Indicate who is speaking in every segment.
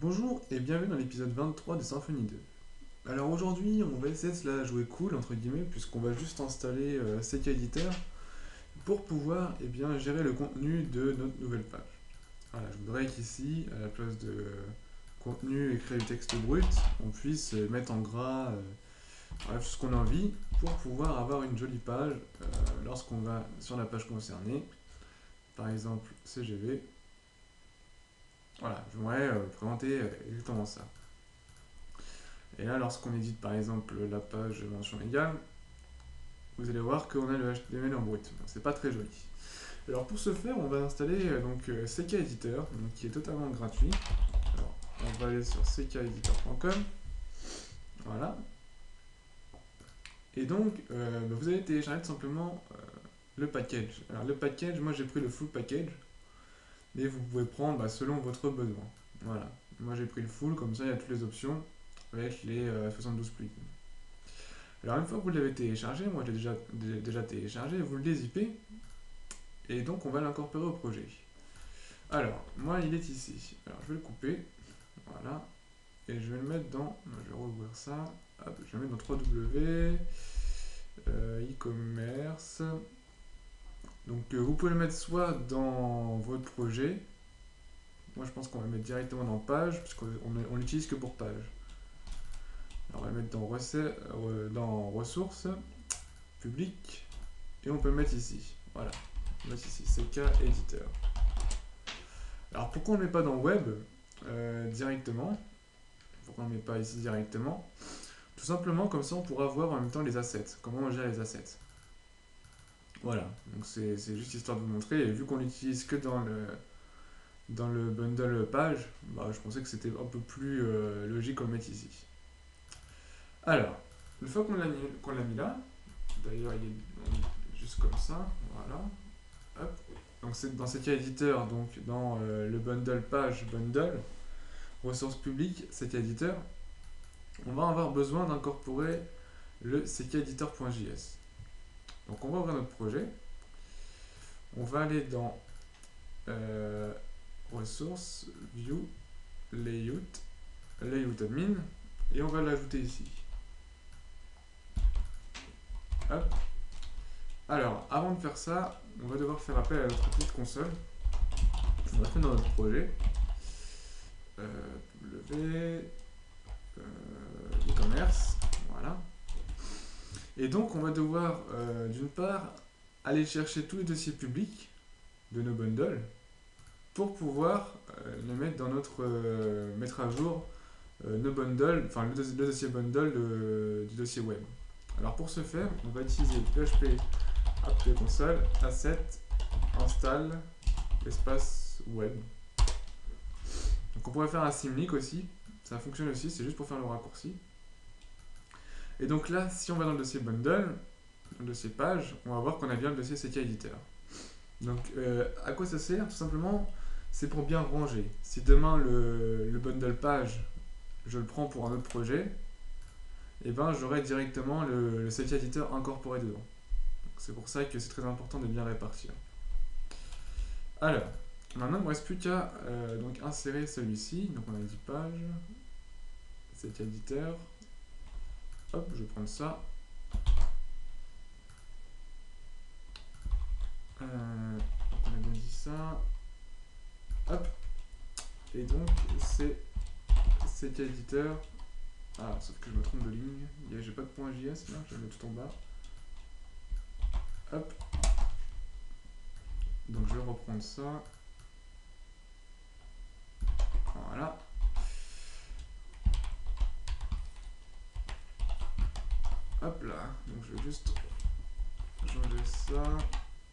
Speaker 1: Bonjour et bienvenue dans l'épisode 23 de Symfony 2. Alors aujourd'hui, on va essayer de se la jouer cool, entre guillemets, puisqu'on va juste installer CK Editor pour pouvoir gérer le contenu de notre nouvelle page. Voilà, je voudrais qu'ici, à la place de contenu et créer du texte brut, on puisse mettre en gras bref, ce qu'on a envie pour pouvoir avoir une jolie page lorsqu'on va sur la page concernée, par exemple CGV. Voilà, j'aimerais présenter exactement ça. Et là, lorsqu'on édite par exemple la page mention égale, vous allez voir qu'on a le HTML en brut. Bon, c'est pas très joli. Alors pour ce faire, on va installer CK Editor, donc, qui est totalement gratuit. Alors, on va aller sur ckeditor.com. Voilà. Et donc, vous allez télécharger tout simplement le package. Alors le package, moi j'ai pris le full package, mais vous pouvez prendre selon votre besoin. Voilà. Moi j'ai pris le full, comme ça il y a toutes les options avec les 72 plugins. Alors une fois que vous l'avez téléchargé, moi j'ai déjà téléchargé, vous le dézippez et donc on va l'incorporer au projet. Alors, moi il est ici. Alors je vais le couper, voilà, et je vais le mettre dans, je vais rouvrir ça, hop, je vais le mettre dans 3W, e-commerce. Donc vous pouvez le mettre soit dans votre projet, moi je pense qu'on va le mettre directement dans page, puisqu'on l'utilise que pour page. Alors on va le mettre dans ressources, public, et on peut le mettre ici. Voilà, on va mettre ici, CK Editor. Alors pourquoi on ne le met pas dans web directement? Pourquoi on ne le met pas ici directement? Tout simplement comme ça on pourra voir en même temps les assets, comment on gère les assets. Voilà, donc c'est juste histoire de vous montrer, et vu qu'on l'utilise que dans le bundle page, je pensais que c'était un peu plus logique qu'on le mette ici. Alors, une fois qu'on l'a mis là, d'ailleurs il est juste comme ça, voilà, hop. Donc c'est dans CK Editor, donc dans le bundle page bundle, ressources publiques, CK Editor, on va avoir besoin d'incorporer le ckeditor.js. Donc on va ouvrir notre projet, on va aller dans ressources, view, layout, layout admin, et on va l'ajouter ici. Hop. Alors, avant de faire ça, on va devoir faire appel à notre petite console. On va faire dans notre projet. W, e-commerce, voilà. Et donc, on va devoir, d'une part, aller chercher tous les dossiers publics de nos bundles pour pouvoir les mettre dans notre mettre à jour nos bundles, enfin le dossier bundle du dossier web. Alors pour ce faire, on va utiliser php apt console asset install espace web. Donc on pourrait faire un symlink aussi, ça fonctionne aussi, c'est juste pour faire le raccourci. Et donc là, si on va dans le dossier bundle, dans le dossier page, on va voir qu'on a bien le dossier CK Editor. Donc à quoi ça sert? Tout simplement, c'est pour bien ranger. Si demain le bundle page, je le prends pour un autre projet, et ben j'aurai directement le CK Editor incorporé dedans. C'est pour ça que c'est très important de bien répartir. Alors, maintenant il ne me reste plus qu'à donc insérer celui-ci. Donc on a 10 pages, CK Editor. Hop, je vais prendre ça. On a bien dit ça. Hop. Et donc c'est CK Editor. Ah, sauf que je me trompe de ligne. J'ai pas de point .js là, je vais le mettre tout en bas. Hop. Donc je vais reprendre ça. Voilà. Hop là. Donc je vais juste changer ça.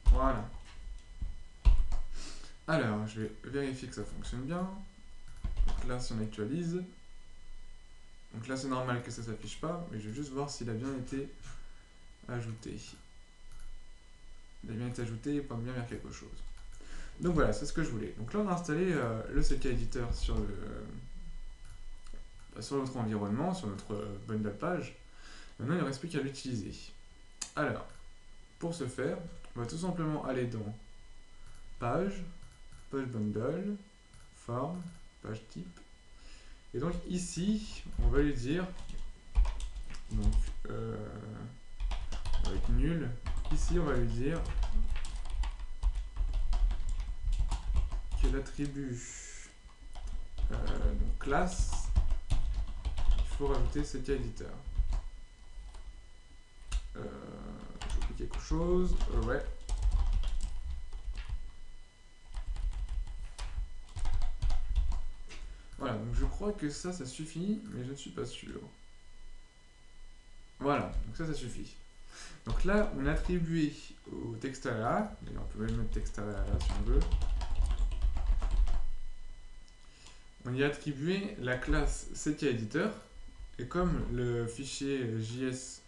Speaker 1: Voilà. Alors, je vais vérifier que ça fonctionne bien. Donc là, si on actualise. Donc là, c'est normal que ça s'affiche pas, mais je vais juste voir s'il a bien été ajouté. Il a bien été ajouté pour bien faire quelque chose. Donc voilà, c'est ce que je voulais. Donc là, on a installé le CK Editor sur notre environnement, sur notre bundle page. Maintenant, il ne reste plus qu'à l'utiliser. Alors, pour ce faire, on va tout simplement aller dans page, page bundle, form, page type. Et donc ici, on va lui dire, donc avec nul, ici on va lui dire que l'attribut donc classe, il faut rajouter cet éditeur. Je oublie quelque chose, ouais. Voilà, donc je crois que ça suffit, mais je ne suis pas sûr. Voilà, donc ça suffit. Donc là, on a attribué au texte là, d'ailleurs on peut même mettre texte là si on veut. On y a attribué la classe setIaEditor, et comme le fichier JS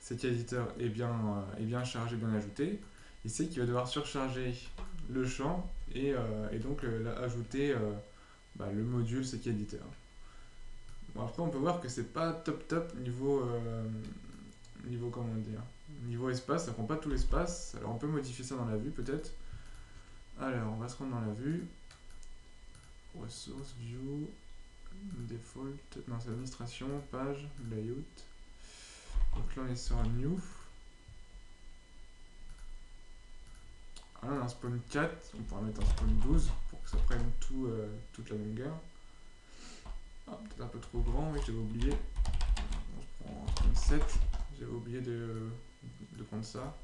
Speaker 1: setIaEditor est bien chargé, bien ajouté, il sait qu'il va devoir surcharger le champ et donc ajouter le module setIaEditor. Bon, après on peut voir que c'est pas top niveau comment dire, niveau espace, ça prend pas tout l'espace. Alors on peut modifier ça dans la vue peut-être. Alors on va se rendre dans la vue. Ressources, view, default, non c'est administration, page, layout. Donc là on est sur un new. Alors on a un spawn 4, on pourra mettre un spawn 12 pour que ça prenne toute la longueur. Ah, peut-être un peu trop grand, oui j'avais oublié. On prend un spawn 7, j'avais oublié de prendre ça.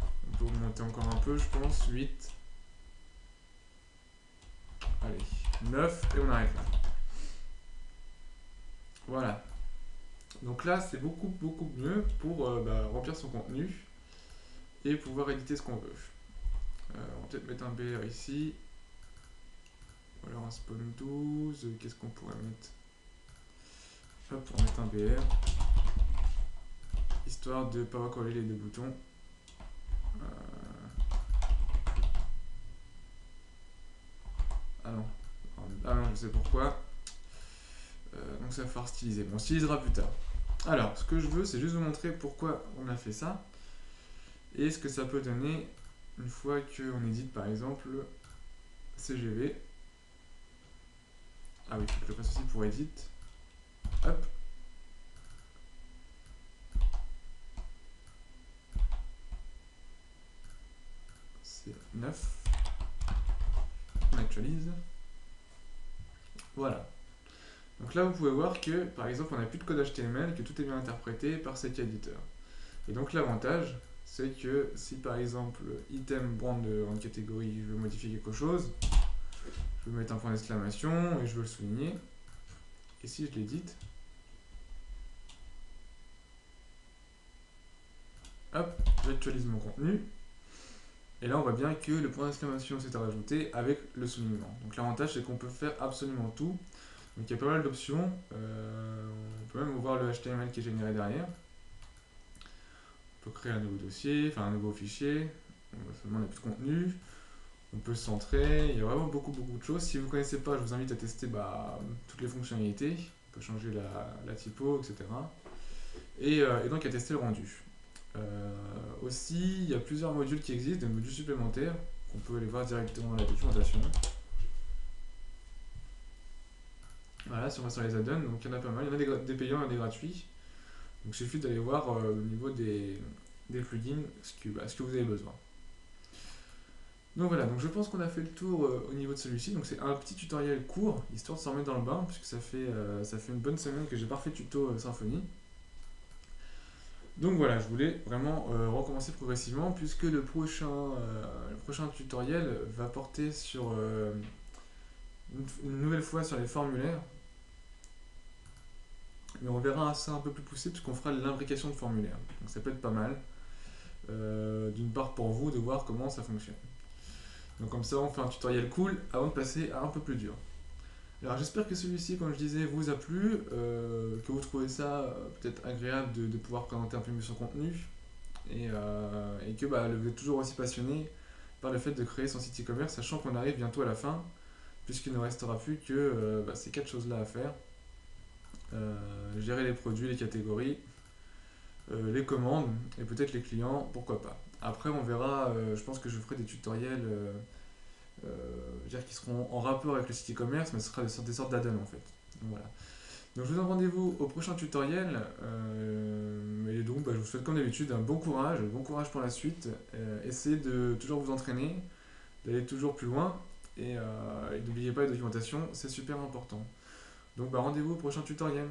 Speaker 1: On peut augmenter encore un peu je pense, 8. Allez, 9 et on arrête là. Voilà. Donc là, c'est beaucoup mieux pour remplir son contenu et pouvoir éditer ce qu'on veut. On va peut-être mettre un BR ici. Ou alors un spawn 12. Qu'est-ce qu'on pourrait mettre? Hop, on va mettre un BR. Histoire de ne pas recoller les deux boutons. Ah non. Ah non, je sais pourquoi. Donc ça va falloir styliser. Bon, on stylisera plus tard. Alors, ce que je veux, c'est juste vous montrer pourquoi on a fait ça. Et ce que ça peut donner une fois qu'on édite par exemple CGV. Ah oui, il faut que je le fasse aussi pour edit. Hop. C'est 9. On actualise. Voilà. Donc là, vous pouvez voir que, par exemple, on n'a plus de code HTML, que tout est bien interprété par cet éditeur. Et donc l'avantage, c'est que si par exemple item brand en catégorie, je veux modifier quelque chose, je veux mettre un point d'exclamation et je veux le souligner. Et si je l'édite, hop, j'actualise mon contenu. Et là, on voit bien que le point d'exclamation s'est rajouté avec le soulignement. Donc l'avantage, c'est qu'on peut faire absolument tout. Donc il y a pas mal d'options. On peut même voir le HTML qui est généré derrière. On peut créer un nouveau dossier, enfin un nouveau fichier. Seulement, on n'a plus de contenu. On peut se centrer. Il y a vraiment beaucoup de choses. Si vous ne connaissez pas, je vous invite à tester toutes les fonctionnalités. On peut changer la typo, etc. Et donc à tester le rendu. Aussi, il y a plusieurs modules qui existent, des modules supplémentaires, qu'on peut aller voir directement dans la documentation. Voilà, si on va sur les add-ons, donc il y en a pas mal, il y en a des payants et des gratuits. Donc il suffit d'aller voir au niveau des plugins ce que vous avez besoin. Donc voilà, donc je pense qu'on a fait le tour au niveau de celui-ci. Donc c'est un petit tutoriel court, histoire de s'en remettre dans le bain, puisque ça fait une bonne semaine que j'ai pas refait tuto Symfony. Donc voilà, je voulais vraiment recommencer progressivement, puisque le prochain tutoriel va porter sur une nouvelle fois sur les formulaires. Mais on verra ça un peu plus poussé, puisqu'on fera l'imbrication de formulaires. Donc ça peut être pas mal, d'une part pour vous, de voir comment ça fonctionne. Donc comme ça, on fait un tutoriel cool avant de passer à un peu plus dur. Alors j'espère que celui-ci, comme je disais, vous a plu, que vous trouvez ça peut-être agréable de pouvoir présenter un peu mieux son contenu, et que vous êtes toujours aussi passionné par le fait de créer son site e-commerce, sachant qu'on arrive bientôt à la fin, puisqu'il ne restera plus que ces 4 choses-là à faire. Gérer les produits, les catégories, les commandes, et peut-être les clients, pourquoi pas. Après on verra, je pense que je ferai des tutoriels qui seront en rapport avec le site e-commerce, mais ce sera des sortes d'add-ons en fait. Donc, voilà. Donc je vous donne rendez-vous au prochain tutoriel. Et donc je vous souhaite comme d'habitude un bon courage pour la suite. Essayez de toujours vous entraîner, d'aller toujours plus loin. Et n'oubliez pas la documentation, c'est super important. Donc rendez-vous au prochain tutoriel.